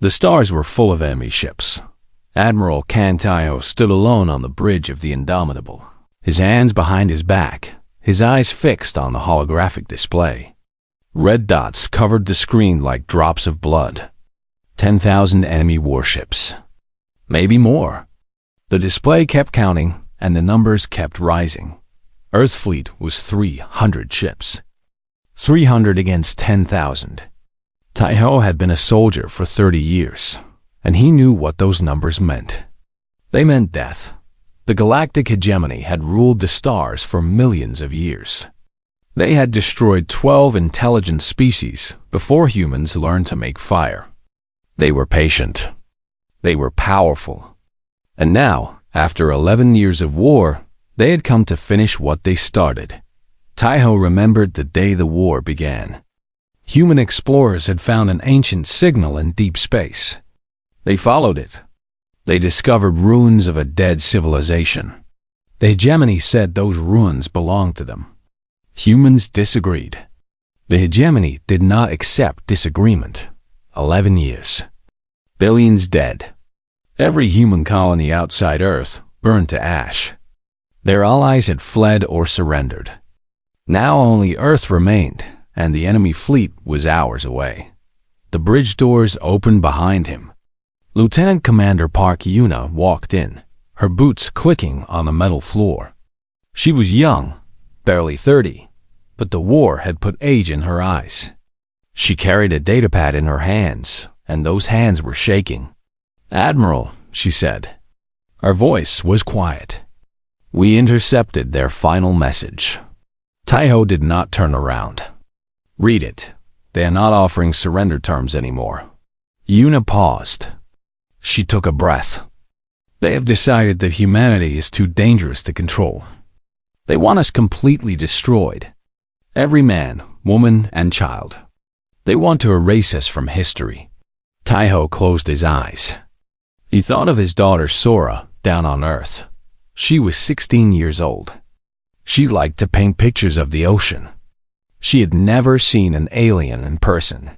The stars were full of enemy ships. Admiral Kantayo stood alone on the bridge of the Indomitable, his hands behind his back, his eyes fixed on the holographic display. Red dots covered the screen like drops of blood. 10,000 enemy warships. Maybe more. The display kept counting, and the numbers kept rising. Earth's fleet was 300 ships. 300 against 10,000. Taiho had been a soldier for 30 years, and he knew what those numbers meant. They meant death. The galactic hegemony had ruled the stars for millions of years. They had destroyed 12 intelligent species before humans learned to make fire. They were patient. They were powerful. And now, after 11 years of war, they had come to finish what they started. Taiho remembered the day the war began. Human explorers had found an ancient signal in deep space. They followed it. They discovered ruins of a dead civilization. The hegemony said those ruins belonged to them. Humans disagreed. The hegemony did not accept disagreement. 11 years. Billions dead. Every human colony outside Earth burned to ash. Their allies had fled or surrendered. Now only Earth remained, and the enemy fleet was hours away. The bridge doors opened behind him. Lieutenant Commander Park Yuna walked in, her boots clicking on the metal floor. She was young, barely 30, but the war had put age in her eyes. She carried a datapad in her hands, and those hands were shaking. "Admiral," she said. Her voice was quiet. "We intercepted their final message." Taiho did not turn around. "Read it. They are not offering surrender terms anymore." Yuna paused. She took a breath. "They have decided that humanity is too dangerous to control. They want us completely destroyed. Every man, woman, and child. They want to erase us from history." Taiho closed his eyes. He thought of his daughter Sora down on Earth. She was 16 years old. She liked to paint pictures of the ocean. She had never seen an alien in person.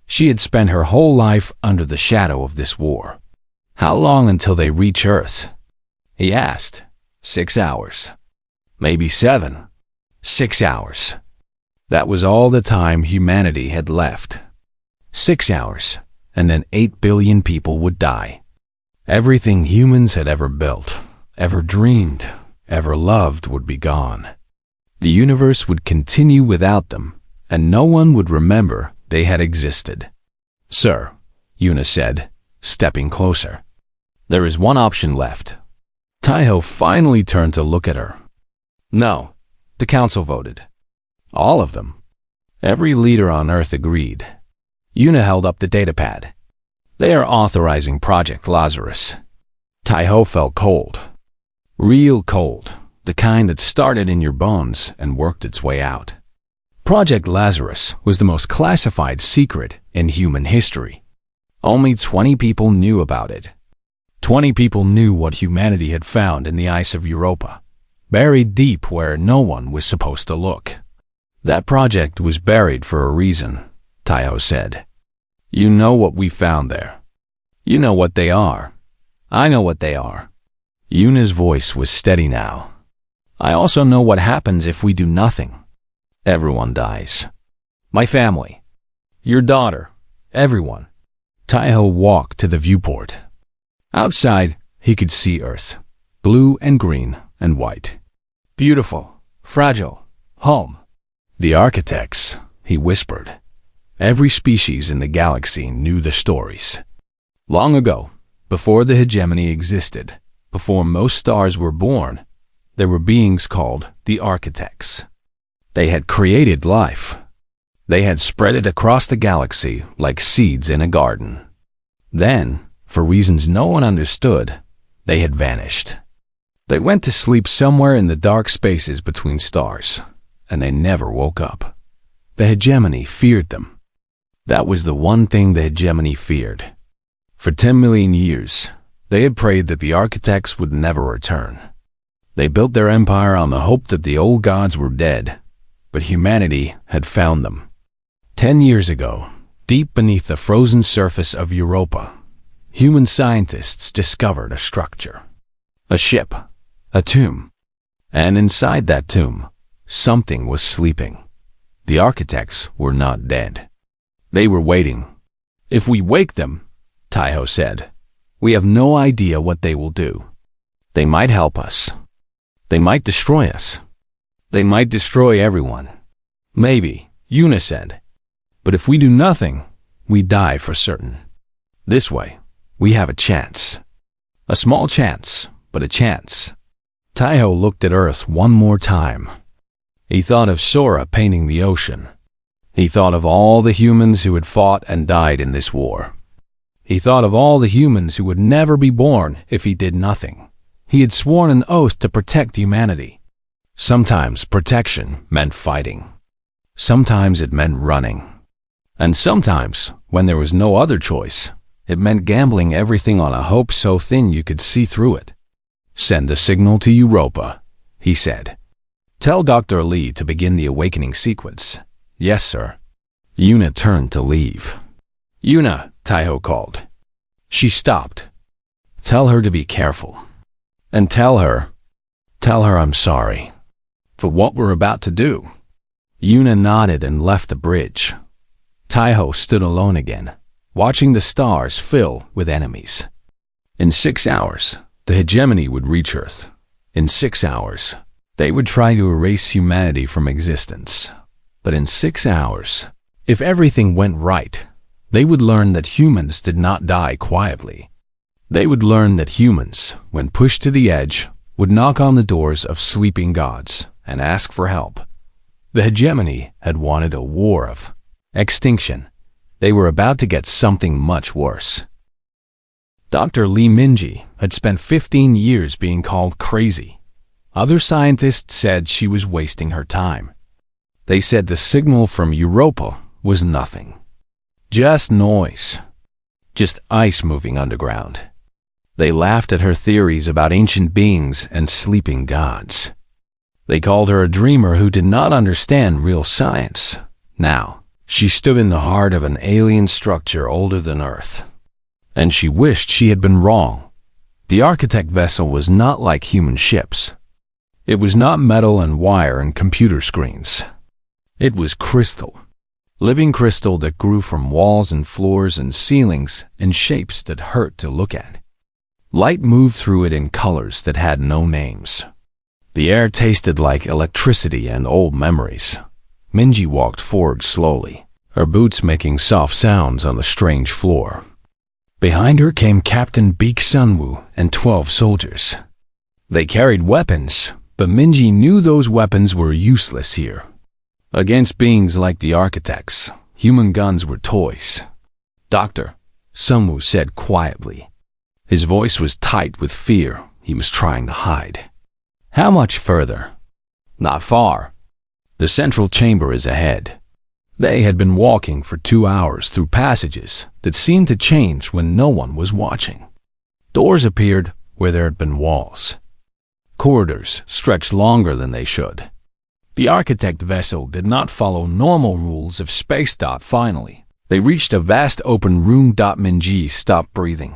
She had spent her whole life under the shadow of this war. "How long until they reach Earth?" he asked. 6 hours. Maybe 7. 6 hours. That was all the time humanity had left. 6 hours, and then 8 billion people would die. Everything humans had ever built, ever dreamed, ever loved would be gone. The universe would continue without them, and no one would remember they had existed. "Sir," Yuna said, stepping closer. "There is one option left." Taiho finally turned to look at her. "No," the council voted. All of them. Every leader on Earth agreed. Yuna held up the datapad. "They are authorizing Project Lazarus." Taiho felt cold. Real cold. The kind that started in your bones and worked its way out. Project Lazarus was the most classified secret in human history. Only 20 people knew about it. 20 people knew what humanity had found in the ice of Europa, buried deep where no one was supposed to look. "That project was buried for a reason," Taiho said. "You know what we found there. You know what they are. I know what they are." Yuna's voice was steady now. "I also know what happens if we do nothing. Everyone dies. My family. Your daughter. Everyone." Taiho walked to the viewport. Outside, he could see Earth, blue and green and white. Beautiful, fragile, home. "The architects," he whispered. Every species in the galaxy knew the stories. Long ago, before the hegemony existed, before most stars were born, there were beings called the architects. They had created life. They had spread it across the galaxy like seeds in a garden. Then, for reasons no one understood, they had vanished. They went to sleep somewhere in the dark spaces between stars, and they never woke up. The hegemony feared them. That was the one thing the hegemony feared. For 10 million years, they had prayed that the architects would never return. They built their empire on the hope that the old gods were dead, but humanity had found them. 10 years ago, Deep beneath the frozen surface of Europa, human scientists discovered a structure. A ship. A tomb. And inside that tomb, something was sleeping. The architects were not dead. They were waiting. If we wake them, Taiho said, we have no idea what they will do. They might help us. They might destroy us. They might destroy everyone. Maybe, Yuna said. But if we do nothing, we die for certain. This way, we have a chance. A small chance, but a chance. Taiho looked at Earth one more time. He thought of Sora painting the ocean. He thought of all the humans who had fought and died in this war. He thought of all the humans who would never be born if he did nothing. He had sworn an oath to protect humanity. Sometimes protection meant fighting. Sometimes it meant running. And sometimes, when there was no other choice, it meant gambling everything on a hope so thin you could see through it. Send a signal to Europa, he said. Tell Dr. Lee to begin the awakening sequence. Yes, sir. Yuna turned to leave. Yuna, Taiho called. She stopped. Tell her to be careful. And tell her I'm sorry for what we're about to do. Yuna nodded and left the bridge. Taiho stood alone again, watching the stars fill with enemies. In 6 hours, the hegemony would reach Earth. In 6 hours, they would try to erase humanity from existence. But in 6 hours, if everything went right, they would learn that humans did not die quietly. They would learn that humans, when pushed to the edge, would knock on the doors of sleeping gods and ask for help. The hegemony had wanted a war of extinction. They were about to get something much worse. Dr. Lee Minji had spent 15 years being called crazy. Other scientists said she was wasting her time. They said the signal from Europa was nothing. Just noise. Just ice moving underground. They laughed at her theories about ancient beings and sleeping gods. They called her a dreamer who did not understand real science. Now, she stood in the heart of an alien structure older than Earth. And she wished she had been wrong. The architect vessel was not like human ships. It was not metal and wire and computer screens. It was crystal. Living crystal that grew from walls and floors and ceilings in shapes that hurt to look at. Light moved through it in colors that had no names. The air tasted like electricity and old memories. Minji walked forward slowly, her boots making soft sounds on the strange floor. Behind her came Captain Beak Sunwoo and 12 soldiers. They carried weapons, but Minji knew those weapons were useless here. Against beings like the architects, human guns were toys. Doctor, Sunwoo said quietly. His voice was tight with fear he was trying to hide. How much further? Not far. The central chamber is ahead. They had been walking for 2 hours through passages that seemed to change when no one was watching. Doors appeared where there had been walls. Corridors stretched longer than they should. The architect vessel did not follow normal rules of space. Finally, they reached a vast open room. Minji stopped breathing.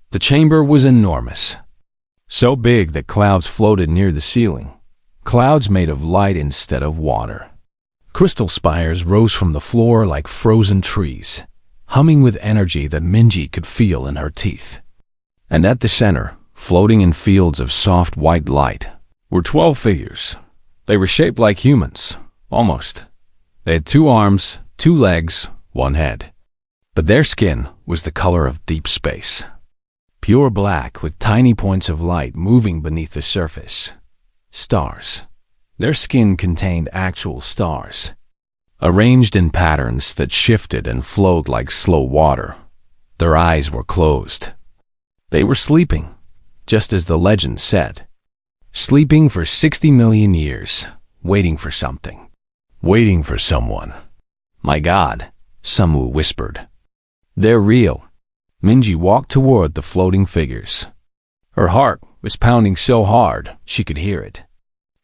The chamber was enormous. So big that clouds floated near the ceiling. Clouds made of light instead of water. Crystal spires rose from the floor like frozen trees, humming with energy that Minji could feel in her teeth. And at the center, floating in fields of soft white light, were 12 figures. They were shaped like humans, almost. They had 2 arms, 2 legs, 1 head. But their skin was the color of deep space. Pure black with tiny points of light moving beneath the surface. Stars. Their skin contained actual stars, arranged in patterns that shifted and flowed like slow water. Their eyes were closed. They were sleeping, just as the legend said. Sleeping for 60 million years, waiting for something. Waiting for someone. My God, Sunwoo whispered. They're real. Minji walked toward the floating figures. Her heart was pounding so hard she could hear it.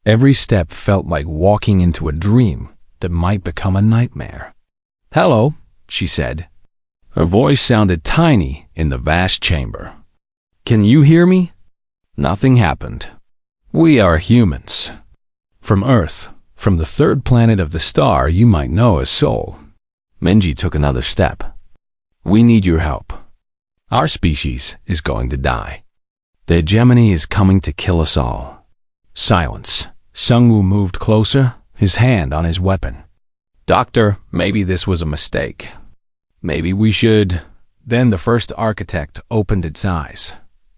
Every step felt like walking into a dream that might become a nightmare. Hello, she said, Her voice sounded tiny in the vast chamber. "Can you hear me?" Nothing happened. "We are humans. From Earth, from the third planet of the star you might know as Sol." Minji took another step. "We need your help. Our species is going to die. The hegemony is coming to kill us all." Silence. Sungwoo moved closer, his hand on his weapon. "Doctor, maybe this was a mistake. Maybe we should—" Then the first architect opened its eyes.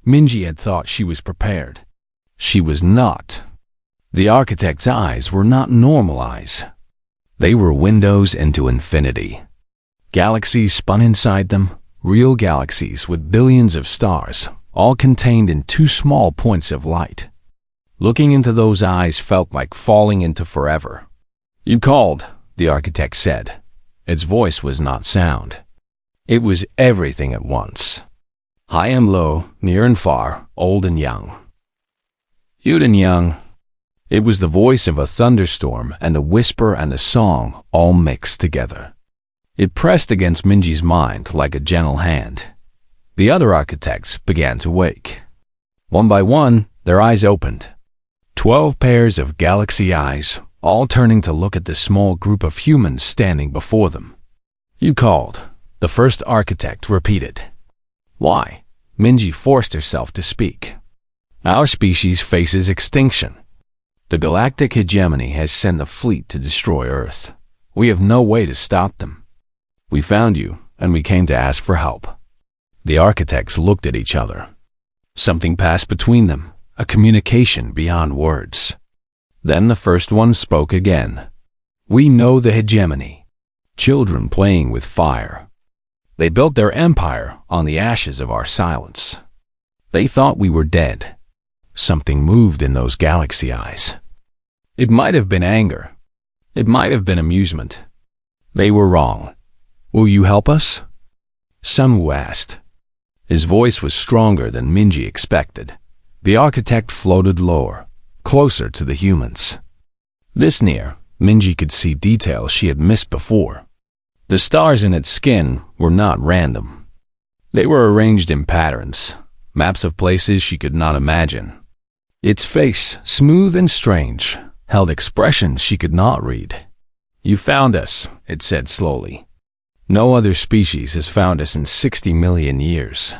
Minji had thought she was prepared. She was not. The architect's eyes were not normal eyes. They were windows into infinity. Galaxies spun inside them, real galaxies with billions of stars, all contained in two small points of light. Looking into those eyes felt like falling into forever. "You called," the architect said. Its voice was not sound. It was everything at once. High and low, near and far, old and young. Old and young. It was the voice of a thunderstorm and a whisper and a song all mixed together. It pressed against Minji's mind like a gentle hand. The other architects began to wake. One by one, their eyes opened. 12 pairs of galaxy eyes, all turning to look at the small group of humans standing before them. "You called," the first architect repeated. "Why?" Minji forced herself to speak. "Our species faces extinction. The Galactic Hegemony has sent a fleet to destroy Earth. We have no way to stop them. We found you, and we came to ask for help." The architects looked at each other. Something passed between them, a communication beyond words. Then the first one spoke again. "We know the hegemony. Children playing with fire. They built their empire on the ashes of our silence. They thought we were dead." Something moved in those galaxy eyes. It might have been anger. It might have been amusement. They were wrong. "Will you help us?" Sunwoo asked. His voice was stronger than Minji expected. The architect floated lower, closer to the humans. This near, Minji could see details she had missed before. The stars in its skin were not random. They were arranged in patterns, maps of places she could not imagine. Its face, smooth and strange, held expressions she could not read. "You found us," it said slowly. "No other species has found us in 60 million years."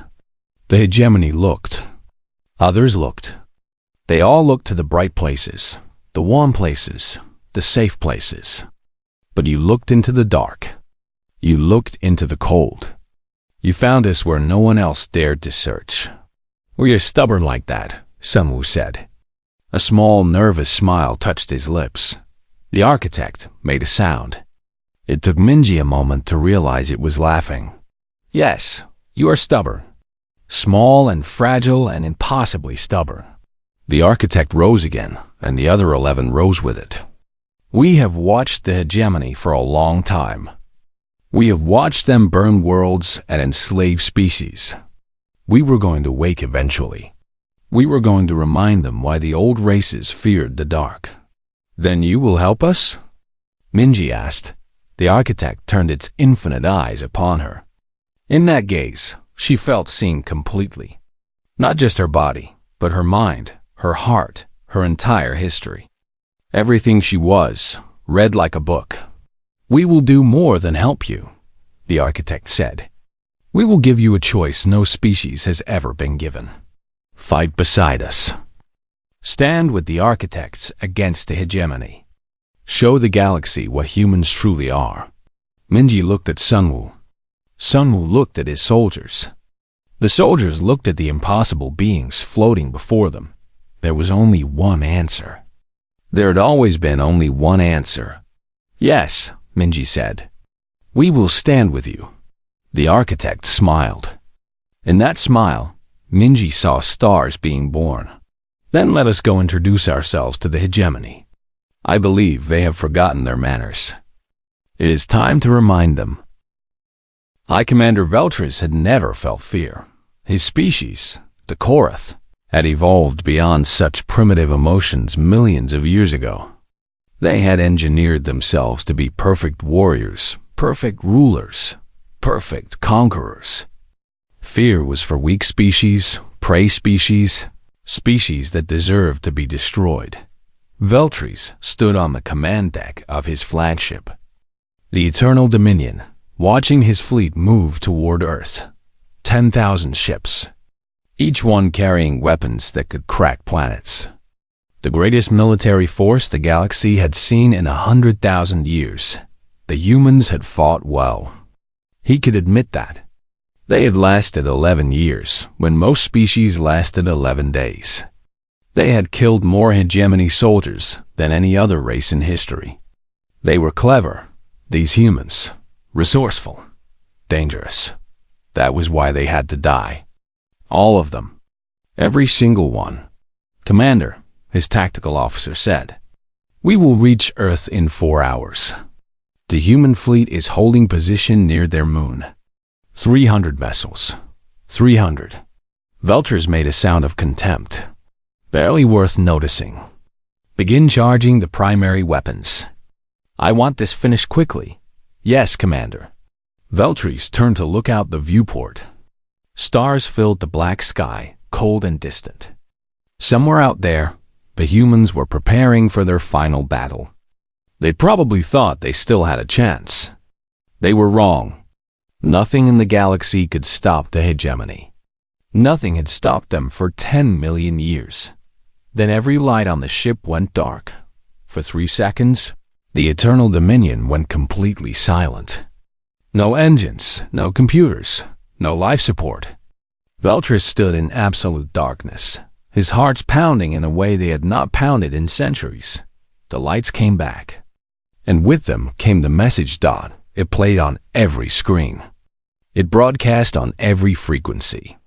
The hegemony looked. Others looked. They all looked to the bright places, the warm places, the safe places. But you looked into the dark. You looked into the cold. You found us where no one else dared to search. "We are stubborn like that," Sunwoo said. A small, nervous smile touched his lips. The architect made a sound. It took Minji a moment to realize it was laughing. "Yes, you are stubborn. Small and fragile and impossibly stubborn." The architect rose again, and the other 11 rose with it. "We have watched the hegemony for a long time. We have watched them burn worlds and enslave species. We were going to wake eventually. We were going to remind them why the old races feared the dark." "Then you will help us?" Minji asked. The architect turned its infinite eyes upon her. In that gaze, she felt seen completely. Not just her body, but her mind, her heart, her entire history. Everything she was, read like a book. "We will do more than help you," the architect said. "We will give you a choice no species has ever been given. Fight beside us. Stand with the architects against the hegemony. Show the galaxy what humans truly are." Minji looked at Sunwoo. Sunwoo looked at his soldiers. The soldiers looked at the impossible beings floating before them. There was only one answer. There had always been only one answer. "Yes," Minji said. "We will stand with you." The architect smiled. In that smile, Minji saw stars being born. "Then let us go introduce ourselves to the hegemony. I believe they have forgotten their manners. It is time to remind them." High Commander Veltris had never felt fear. His species, the Korath, had evolved beyond such primitive emotions millions of years ago. They had engineered themselves to be perfect warriors, perfect rulers, perfect conquerors. Fear was for weak species, prey species, species that deserved to be destroyed. Veltris stood on the command deck of his flagship, the Eternal Dominion, watching his fleet move toward Earth. 10,000 ships, each one carrying weapons that could crack planets. The greatest military force the galaxy had seen in 100,000 years. The humans had fought well. He could admit that. They had lasted 11 years, when most species lasted 11 days. They had killed more hegemony soldiers than any other race in history. They were clever, these humans, resourceful, dangerous. That was why they had to die. All of them. Every single one. "Commander," his tactical officer said, "we will reach Earth in 4 hours. The human fleet is holding position near their moon. 300 vessels. 300. Veltris made a sound of contempt. Barely worth noticing. "Begin charging the primary weapons. I want this finished quickly." "Yes, Commander." Veltris turned to look out the viewport. Stars filled the black sky, cold and distant. Somewhere out there, the humans were preparing for their final battle. They probably thought they still had a chance. They were wrong. Nothing in the galaxy could stop the hegemony. Nothing had stopped them for 10 million years. Then every light on the ship went dark. For 3 seconds, the Eternal Dominion went completely silent. No engines, no computers, no life support. Veltris stood in absolute darkness, his heart's pounding in a way they had not pounded in centuries. The lights came back, and with them came the message dot. It played on every screen. It broadcast on every frequency.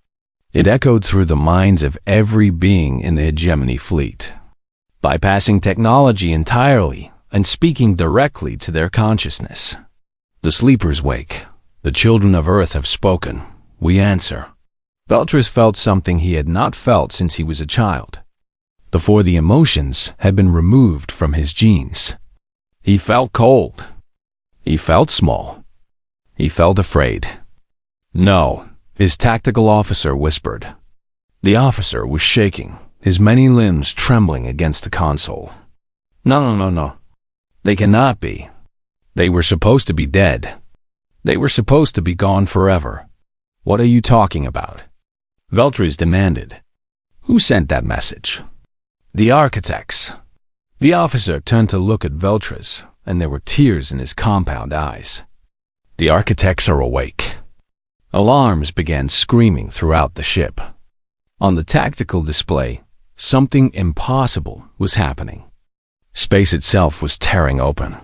It echoed through the minds of every being in the hegemony fleet, bypassing technology entirely and speaking directly to their consciousness. "The sleepers wake. The children of Earth have spoken. We answer." Veltris felt something he had not felt since he was a child, before the emotions had been removed from his genes. He felt cold. He felt small. He felt afraid. "No," his tactical officer whispered. The officer was shaking, his many limbs trembling against the console. No. They cannot be. They were supposed to be dead. They were supposed to be gone forever. What are you talking about?" Veltris demanded. "Who sent that message?" "The architects." The officer turned to look at Veltris, and there were tears in his compound eyes. "The architects are awake." Alarms began screaming throughout the ship. On the tactical display, something impossible was happening. Space itself was tearing open.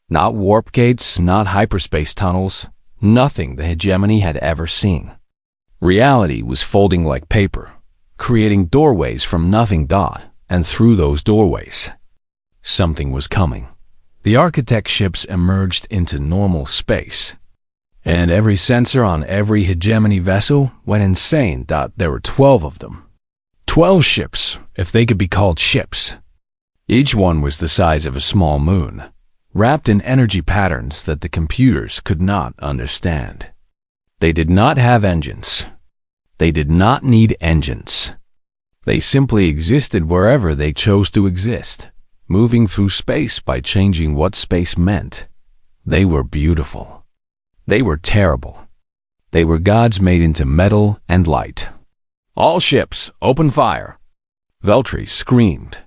Not warp gates, not hyperspace tunnels, nothing the hegemony had ever seen. Reality was folding like paper, creating doorways from nothing dot, and through those doorways, something was coming. The architect ships emerged into normal space, and every sensor on every hegemony vessel went insane. There were 12 of them. 12 ships, if they could be called ships. Each one was the size of a small moon, wrapped in energy patterns that the computers could not understand. They did not have engines. They did not need engines. They simply existed wherever they chose to exist, moving through space by changing what space meant. They were beautiful. They were terrible. They were gods made into metal and light. "All ships, open fire!" Veltris screamed.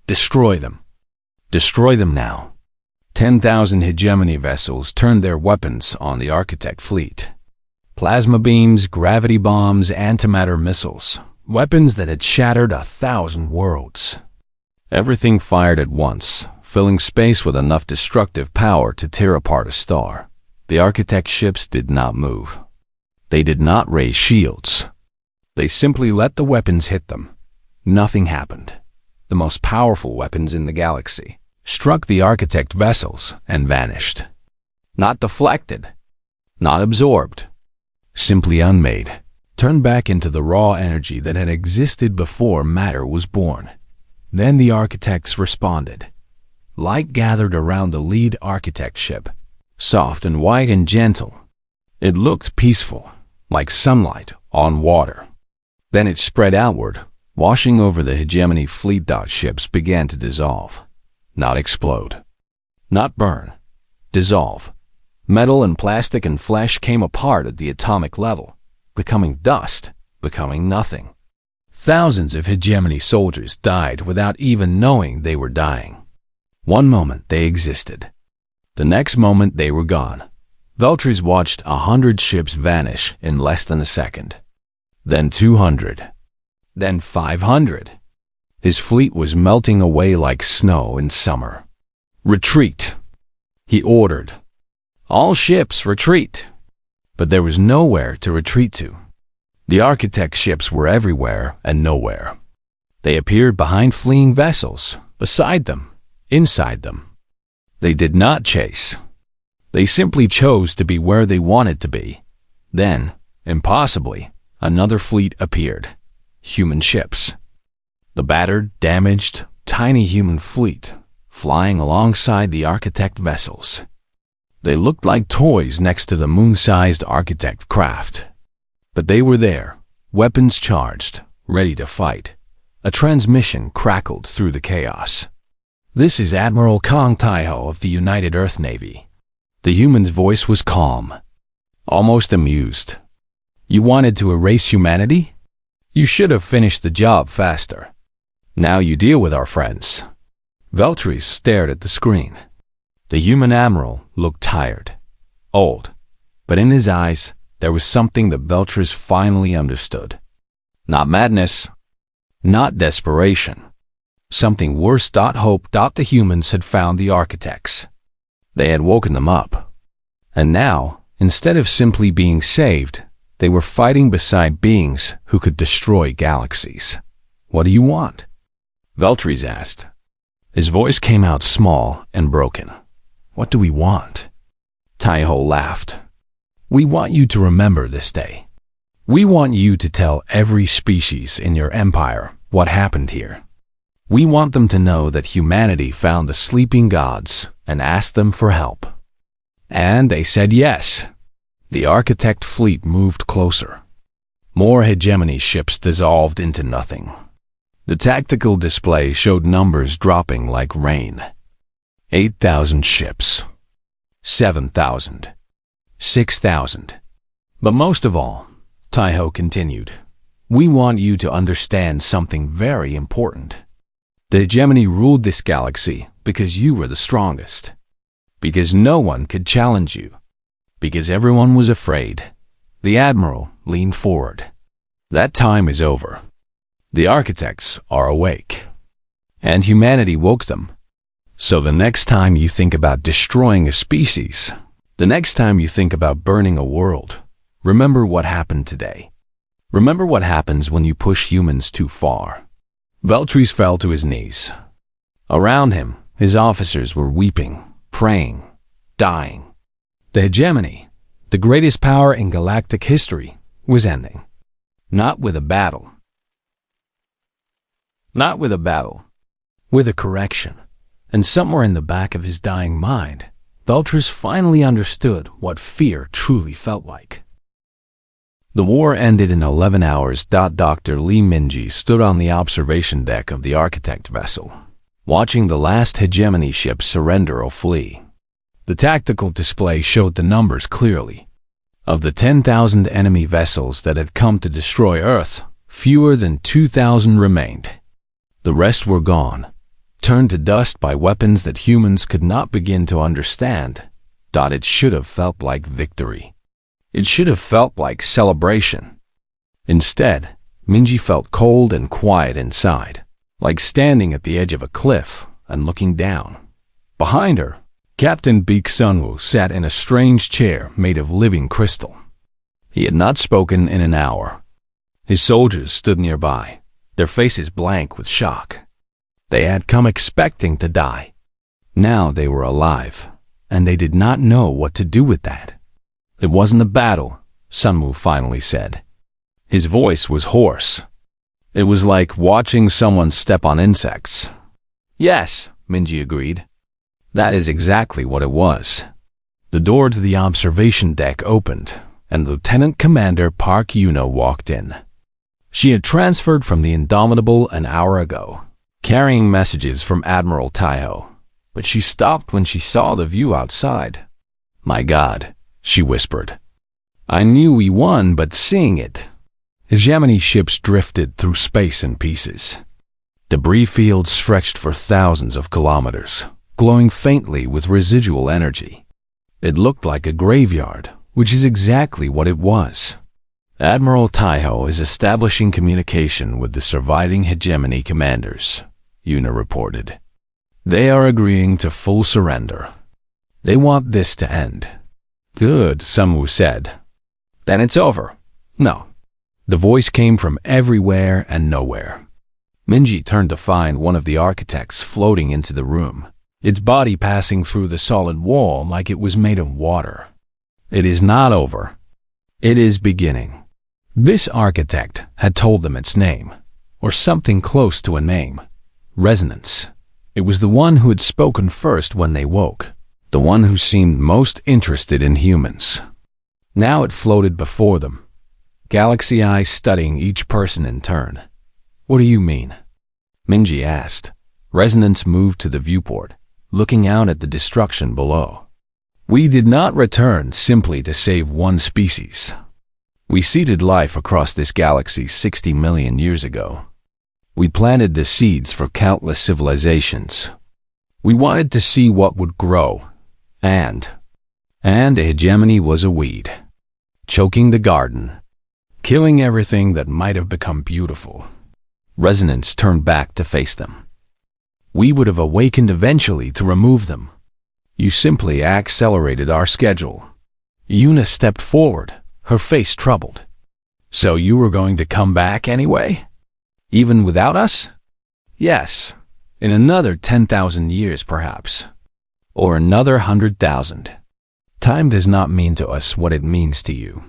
"Destroy them. Destroy them now." 10,000 hegemony vessels turned their weapons on the architect fleet. Plasma beams, gravity bombs, antimatter missiles, weapons that had shattered 1,000 worlds. Everything fired at once, filling space with enough destructive power to tear apart a star. The architect ships did not move. They did not raise shields. They simply let the weapons hit them. Nothing happened. The most powerful weapons in the galaxy struck the architect vessels and vanished. Not deflected, not absorbed, simply unmade, turned back into the raw energy that had existed before matter was born. Then the architects responded. Light gathered around the lead architect ship, soft and white and gentle. It looked peaceful, like sunlight on water. Then it spread outward, washing over the hegemony fleet. Ships began to dissolve, not explode, not burn, dissolve. Metal and plastic and flesh came apart at the atomic level, becoming dust, becoming nothing. Thousands of hegemony soldiers died without even knowing they were dying. One moment they existed. The next moment they were gone. Veltris watched 100 ships vanish in less than a second. Then 200. Then 500. His fleet was melting away like snow in summer. Retreat, he ordered. All ships retreat. But there was nowhere to retreat to. The architect ships were everywhere and nowhere. They appeared behind fleeing vessels, beside them, inside them. They did not chase. They simply chose to be where they wanted to be. Then, impossibly, another fleet appeared. Human ships. The battered, damaged, tiny human fleet, flying alongside the architect vessels. They looked like toys next to the moon-sized architect craft. But they were there, weapons charged, ready to fight. A transmission crackled through the chaos. "This is Admiral Kong Taiho of the United Earth Navy." The human's voice was calm, almost amused. "You wanted to erase humanity? You should have finished the job faster. Now you deal with our friends." Veltris stared at the screen. The human admiral looked tired, old, but in his eyes there was something that Veltris finally understood. Not madness, not desperation. Something worse. Hope. The humans had found the architects. They had woken them up. And now, instead of simply being saved, they were fighting beside beings who could destroy galaxies. "What do you want?" Veltris asked. His voice came out small and broken. "What do we want?" Taiho laughed. "We want you to remember this day. We want you to tell every species in your empire what happened here. We want them to know that humanity found the sleeping gods and asked them for help. And they said yes." The architect fleet moved closer. More hegemony ships dissolved into nothing. The tactical display showed numbers dropping like rain. 8,000 ships. 7,000. 6,000. But most of all, Taiho continued, "We want you to understand something very important. The hegemony ruled this galaxy because you were the strongest. Because no one could challenge you. Because everyone was afraid." The admiral leaned forward. "That time is over. The architects are awake. And humanity woke them. So the next time you think about destroying a species, the next time you think about burning a world, remember what happened today. Remember what happens when you push humans too far." Veltris fell to his knees. Around him, his officers were weeping, praying, dying. The hegemony, the greatest power in galactic history, was ending. Not with a battle. Not with a battle. With a correction. And somewhere in the back of his dying mind, Veltris finally understood what fear truly felt like. The war ended in 11 hours. Dr. Lee Minji stood on the observation deck of the architect vessel, watching the last hegemony ship surrender or flee. The tactical display showed the numbers clearly. Of the 10,000 enemy vessels that had come to destroy Earth, fewer than 2,000 remained. The rest were gone, turned to dust by weapons that humans could not begin to understand. It should have felt like victory. It should have felt like celebration. Instead, Minji felt cold and quiet inside, like standing at the edge of a cliff and looking down. Behind her, Captain Beek Sunwoo sat in a strange chair made of living crystal. He had not spoken in an hour. His soldiers stood nearby, their faces blank with shock. They had come expecting to die. Now they were alive, and they did not know what to do with that. "It wasn't a battle," Sunwoo finally said. His voice was hoarse. It was like watching someone step on insects. "Yes," Minji agreed. "That is exactly what it was." The door to the observation deck opened, and Lieutenant Commander Park Yuna walked in. She had transferred from the Indomitable an hour ago, carrying messages from Admiral Taiho, but she stopped when she saw the view outside. "My God," she whispered. "I knew we won, but seeing it." Hegemony ships drifted through space in pieces. Debris fields stretched for thousands of kilometers, glowing faintly with residual energy. It looked like a graveyard, which is exactly what it was. Admiral Taiho is establishing communication with the surviving hegemony commanders, Yuna reported. They are agreeing to full surrender. They want this to end. Good, Sunwoo said. Then it's over. No. The voice came from everywhere and nowhere. Minji turned to find one of the architects floating into the room, its body passing through the solid wall like it was made of water. It is not over. It is beginning. This architect had told them its name, or something close to a name. Resonance. It was the one who had spoken first when they woke, the one who seemed most interested in humans. Now it floated before them, galaxy eyes studying each person in turn. "What do you mean?" Minji asked. Resonance moved to the viewport, looking out at the destruction below. "We did not return simply to save one species. We seeded life across this galaxy 60 million years ago. We planted the seeds for countless civilizations. We wanted to see what would grow, and a hegemony was a weed, choking the garden, killing everything that might have become beautiful." Resonance turned back to face them. "We would have awakened eventually to remove them. You simply accelerated our schedule." Yuna stepped forward, her face troubled. "So you were going to come back anyway? Even without us?" "Yes, in another 10,000 years perhaps, or another 100,000. Time does not mean to us what it means to you."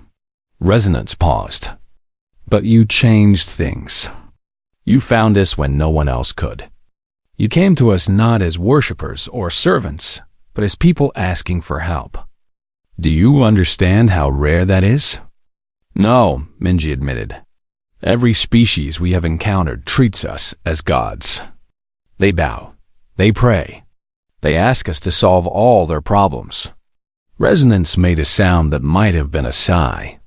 Resonance paused. "But you changed things. You found us when no one else could. You came to us not as worshippers or servants, but as people asking for help. Do you understand how rare that is?" "No," Minji admitted. "Every species we have encountered treats us as gods. They bow. They pray. They ask us to solve all their problems." Resonance made a sound that might have been a sigh.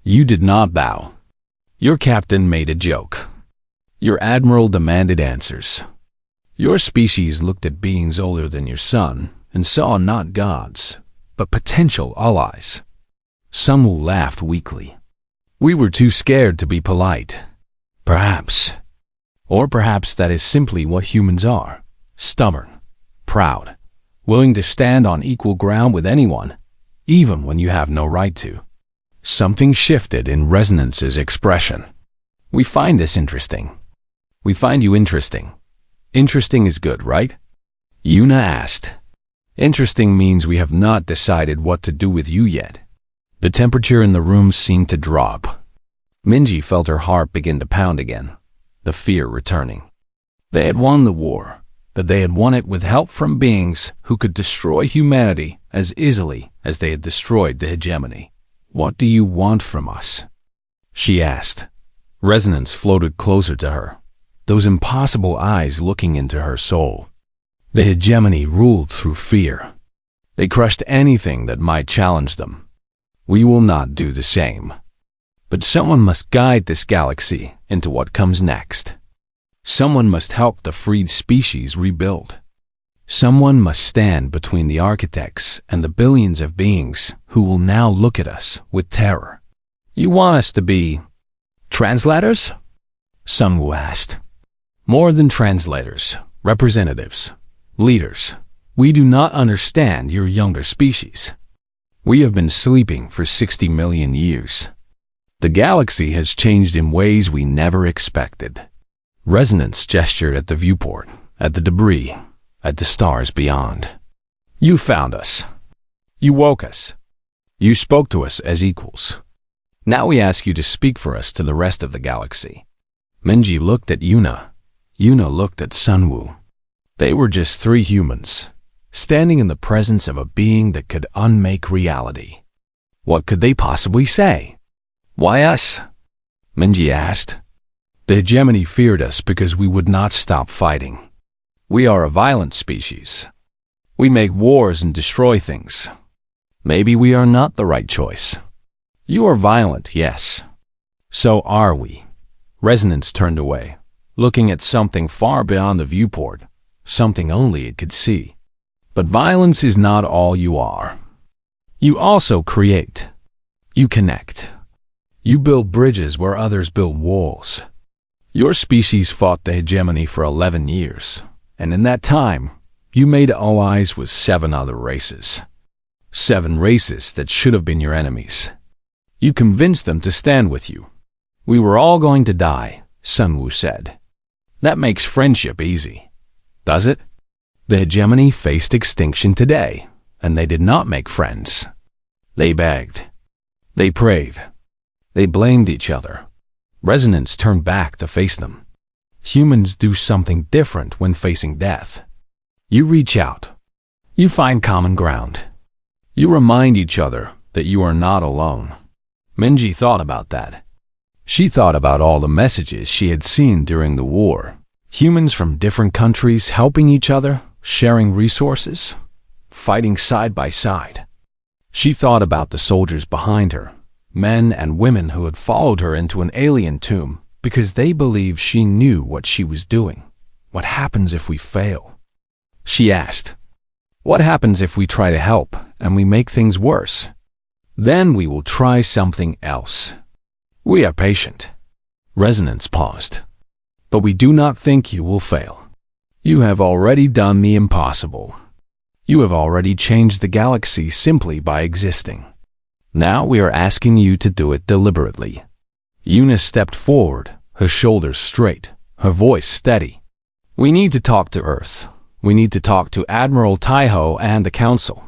"You did not bow. Your captain made a joke. Your admiral demanded answers. Your species looked at beings older than your sun and saw not gods, but potential allies." Sunwoo laughed weakly. "We were too scared to be polite. Perhaps. Or perhaps that is simply what humans are. Stubborn, proud, willing to stand on equal ground with anyone, even when you have no right to." Something shifted in Resonance's expression. "We find this interesting. We find you interesting. Interesting is good, right?" Yuna asked. "Interesting means we have not decided what to do with you yet." The temperature in the room seemed to drop. Minji felt her heart begin to pound again, the fear returning. They had won the war, but they had won it with help from beings who could destroy humanity as easily as they had destroyed the hegemony. "What do you want from us?" she asked. Resonance floated closer to her, those impossible eyes looking into her soul. The hegemony ruled through fear. They crushed anything that might challenge them. We will not do the same. But someone must guide this galaxy into what comes next. Someone must help the freed species rebuild. Someone must stand between the architects and the billions of beings who will now look at us with terror. "You want us to be translators?" Sunwoo asked. "More than translators, representatives, leaders. We do not understand your younger species. We have been sleeping for 60 million years. The galaxy has changed in ways we never expected." Resonance gestured at the viewport, at the debris, at the stars beyond. "You found us. You woke us. You spoke to us as equals. Now we ask you to speak for us to the rest of the galaxy." Minji looked at Yuna. Yuna looked at Sunwoo. They were just three humans, standing in the presence of a being that could unmake reality. What could they possibly say? Why us? Minji asked. The hegemony feared us because we would not stop fighting. We are a violent species. We make wars and destroy things. Maybe we are not the right choice. You are violent, yes. So are we. Resonance turned away, looking at something far beyond the viewport, something only it could see. But violence is not all you are. You also create. You connect. You build bridges where others build walls. Your species fought the hegemony for 11 years, and in that time, you made allies with 7 other races. 7 races that should have been your enemies. You convinced them to stand with you. We were all going to die, Sun Wu said. That makes friendship easy, does it? The hegemony faced extinction today, and they did not make friends. They begged. They prayed. They blamed each other. Resonance turned back to face them. Humans do something different when facing death. You reach out. You find common ground. You remind each other that you are not alone. Minji thought about that. She thought about all the messages she had seen during the war. Humans from different countries helping each other, sharing resources, fighting side by side. She thought about the soldiers behind her, men and women who had followed her into an alien tomb because they believed she knew what she was doing. What happens if we fail? She asked, what happens if we try to help and we make things worse? Then we will try something else. We are patient. Resonance paused. But we do not think you will fail. You have already done the impossible. You have already changed the galaxy simply by existing. Now we are asking you to do it deliberately. Eunice stepped forward, her shoulders straight, her voice steady. We need to talk to Earth. We need to talk to Admiral Taiho and the Council.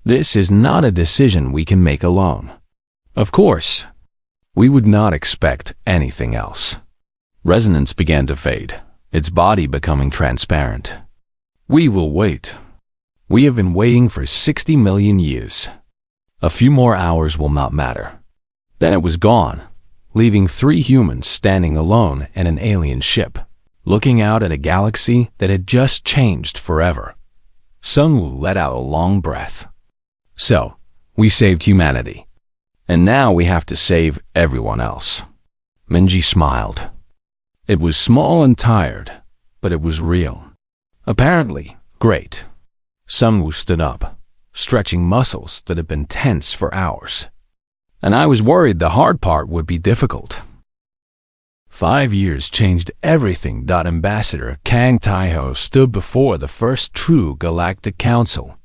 This is not a decision we can make alone. Of course, we would not expect anything else. Resonance began to fade, its body becoming transparent. We will wait. We have been waiting for 60 million years. A few more hours will not matter. Then it was gone, leaving 3 humans standing alone in an alien ship, looking out at a galaxy that had just changed forever. Sun Wu let out a long breath. So, we saved humanity. And now we have to save everyone else. Minji smiled. It was small and tired, but it was real. Apparently, great. Sun Wu stood up, stretching muscles that had been tense for hours. And I was worried the hard part would be difficult. 5 years changed everything. Ambassador Kang Taiho stood before the first true Galactic Council,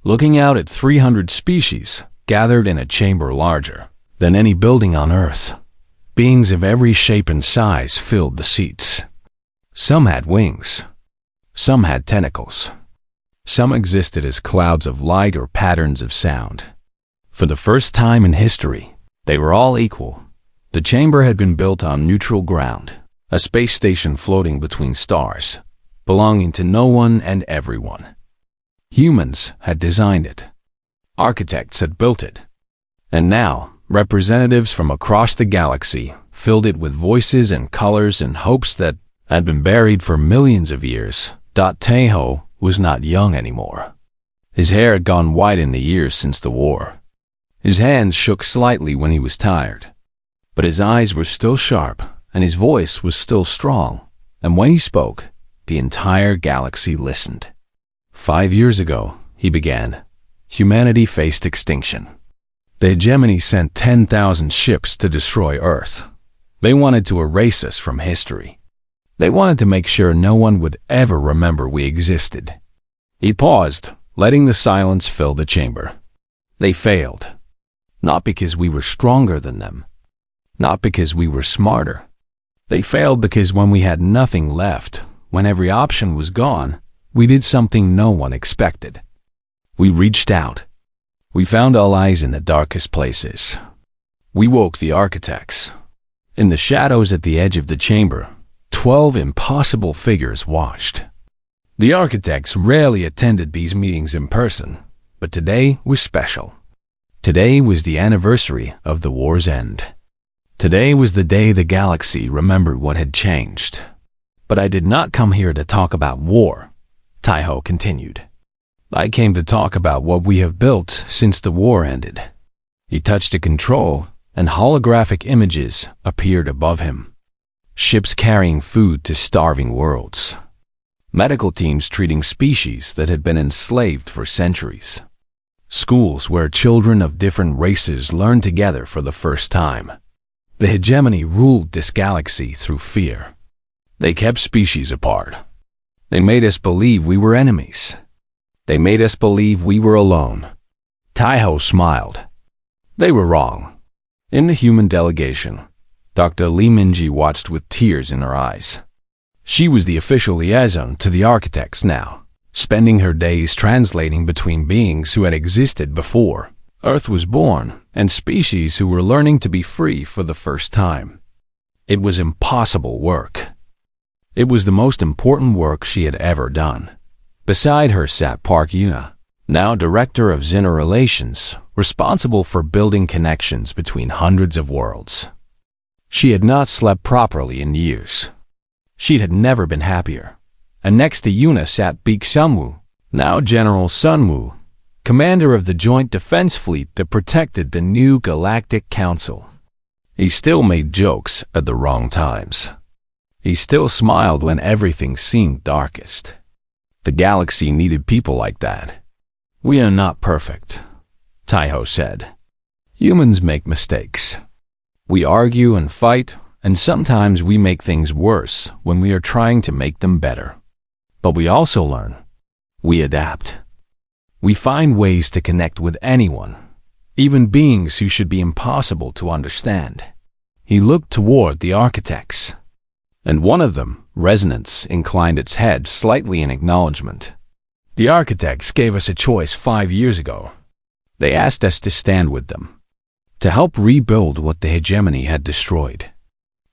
looking out at 300 species gathered in a chamber larger than any building on Earth. Beings of every shape and size filled the seats. Some had wings. Some had tentacles. Some existed as clouds of light or patterns of sound. For the first time in history, they were all equal. The chamber had been built on neutral ground, a space station floating between stars, belonging to no one and everyone. Humans had designed it. Architects had built it. And now, representatives from across the galaxy filled it with voices and colors and hopes that had been buried for millions of years. Taiho was not young anymore. His hair had gone white in the years since the war. His hands shook slightly when he was tired. But his eyes were still sharp, and his voice was still strong. And when he spoke, the entire galaxy listened. 5 years ago, he began, humanity faced extinction. The hegemony sent 10,000 ships to destroy Earth. They wanted to erase us from history. They wanted to make sure no one would ever remember we existed. He paused, letting the silence fill the chamber. They failed. Not because we were stronger than them. Not because we were smarter. They failed because when we had nothing left, when every option was gone, we did something no one expected. We reached out. We found allies in the darkest places. We woke the architects. In the shadows at the edge of the chamber, 12 impossible figures watched. The architects rarely attended these meetings in person, but today was special. Today was the anniversary of the war's end. Today was the day the galaxy remembered what had changed. But I did not come here to talk about war, Taiho continued. I came to talk about what we have built since the war ended. He touched a control, and holographic images appeared above him. Ships carrying food to starving worlds. Medical teams treating species that had been enslaved for centuries. Schools where children of different races learned together for the first time. The hegemony ruled this galaxy through fear. They kept species apart. They made us believe we were enemies. They made us believe we were alone. Taiho smiled. They were wrong. In the human delegation, Dr. Li Minji watched with tears in her eyes. She was the official liaison to the architects now, spending her days translating between beings who had existed before Earth was born and species who were learning to be free for the first time. It was impossible work. It was the most important work she had ever done. Beside her sat Park Yuna, now director of Xena Relations, responsible for building connections between hundreds of worlds. She had not slept properly in years. She had never been happier. And next to Yuna sat Beak Sunwoo, now General Sunwoo, commander of the Joint Defense Fleet that protected the new Galactic Council. He still made jokes at the wrong times. He still smiled when everything seemed darkest. The galaxy needed people like that. We are not perfect, Taiho said. Humans make mistakes. We argue and fight, and sometimes we make things worse when we are trying to make them better. But we also learn. We adapt. We find ways to connect with anyone, even beings who should be impossible to understand. He looked toward the architects, and one of them, Resonance, inclined its head slightly in acknowledgement. The architects gave us a choice 5 years ago. They asked us to stand with them, to help rebuild what the hegemony had destroyed,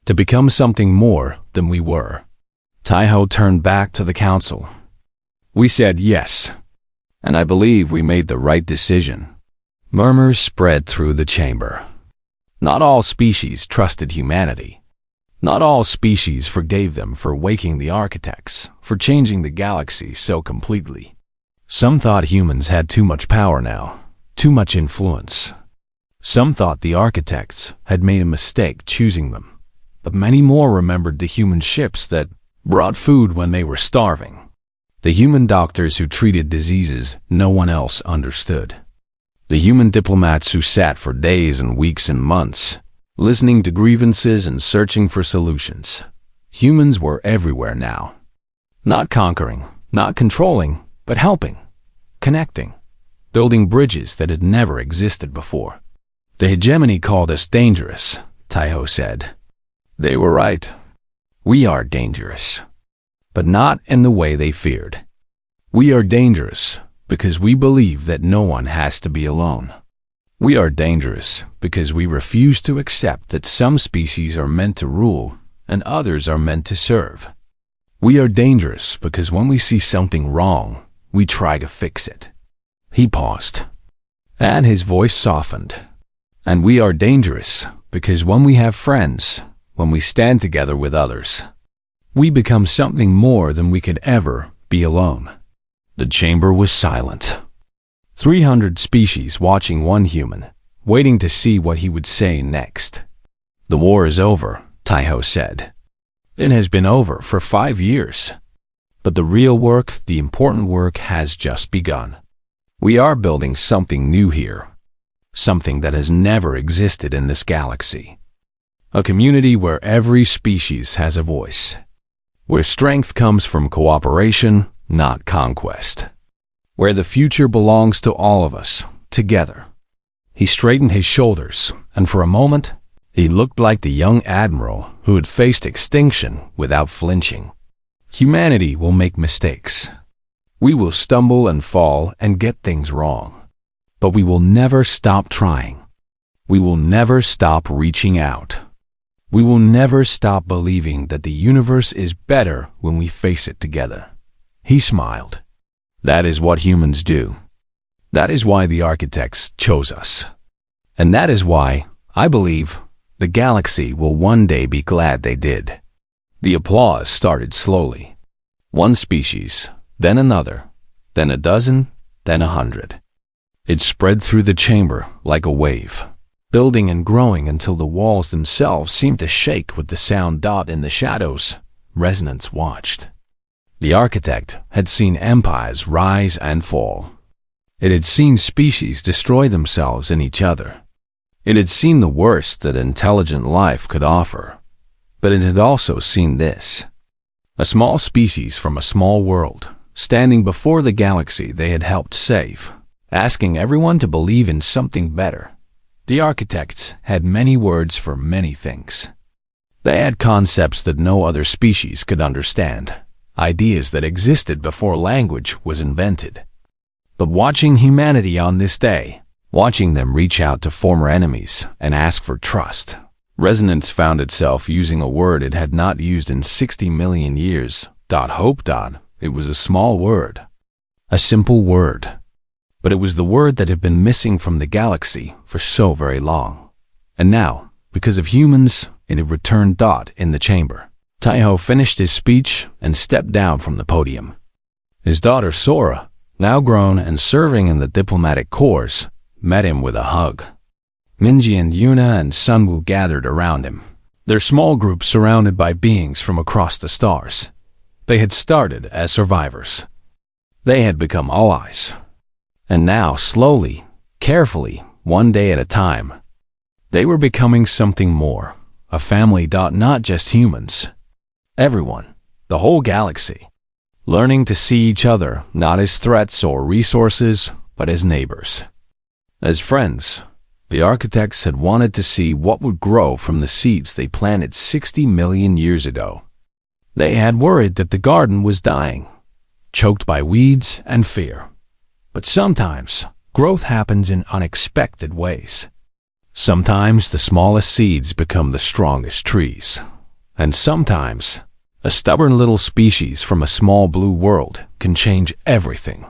to become something more than we were. Taiho turned back to the council. We said yes, and I believe we made the right decision. Murmurs spread through the chamber. Not all species trusted humanity. Not all species forgave them for waking the architects, for changing the galaxy so completely. Some thought humans had too much power now, too much influence. Some thought the architects had made a mistake choosing them, but many more remembered the human ships that brought food when they were starving. The human doctors who treated diseases no one else understood. The human diplomats who sat for days and weeks and months, listening to grievances and searching for solutions. Humans were everywhere now. Not conquering, not controlling, but helping, connecting, building bridges that had never existed before. The hegemony called us dangerous, Taiho said. They were right. We are dangerous, but not in the way they feared. We are dangerous because we believe that no one has to be alone. We are dangerous because we refuse to accept that some species are meant to rule and others are meant to serve. We are dangerous because when we see something wrong, we try to fix it. He paused, and his voice softened. And we are dangerous because when we have friends, when we stand together with others, we become something more than we could ever be alone. The chamber was silent. 300 species watching one human, waiting to see what he would say next. The war is over, Taiho said. It has been over for 5 years. But the real work, the important work, has just begun. We are building something new here. Something that has never existed in this galaxy. A community where every species has a voice. Where strength comes from cooperation, not conquest. Where the future belongs to all of us, together. He straightened his shoulders, and for a moment, he looked like the young admiral who had faced extinction without flinching. Humanity will make mistakes. We will stumble and fall and get things wrong. But we will never stop trying. We will never stop reaching out. We will never stop believing that the universe is better when we face it together. He smiled. That is what humans do. That is why the architects chose us. And that is why, I believe, the galaxy will one day be glad they did. The applause started slowly. One species, then another, then a dozen, then 100. It spread through the chamber like a wave, building and growing until the walls themselves seemed to shake with the sound. In the shadows, Resonance watched. The architect had seen empires rise and fall. It had seen species destroy themselves and each other. It had seen the worst that intelligent life could offer. But it had also seen this. A small species from a small world, standing before the galaxy they had helped save, asking everyone to believe in something better. The architects had many words for many things. They had concepts that no other species could understand, ideas that existed before language was invented. But watching humanity on this day, watching them reach out to former enemies and ask for trust, Resonance found itself using a word it had not used in 60 million years. Hope. It was a small word. A simple word. But it was the word that had been missing from the galaxy for so very long. And now, because of humans, it had returned. In the chamber, Taiho finished his speech and stepped down from the podium. His daughter Sora, now grown and serving in the diplomatic corps, met him with a hug. Minji and Yuna and Sunwoo gathered around him, their small group surrounded by beings from across the stars. They had started as survivors. They had become allies. And now, slowly, carefully, one day at a time, they were becoming something more, a family. Not just humans. Everyone, the whole galaxy, learning to see each other not as threats or resources, but as neighbors. As friends, the architects had wanted to see what would grow from the seeds they planted 60 million years ago. They had worried that the garden was dying, choked by weeds and fear. But sometimes, growth happens in unexpected ways. Sometimes the smallest seeds become the strongest trees. And sometimes, a stubborn little species from a small blue world can change everything.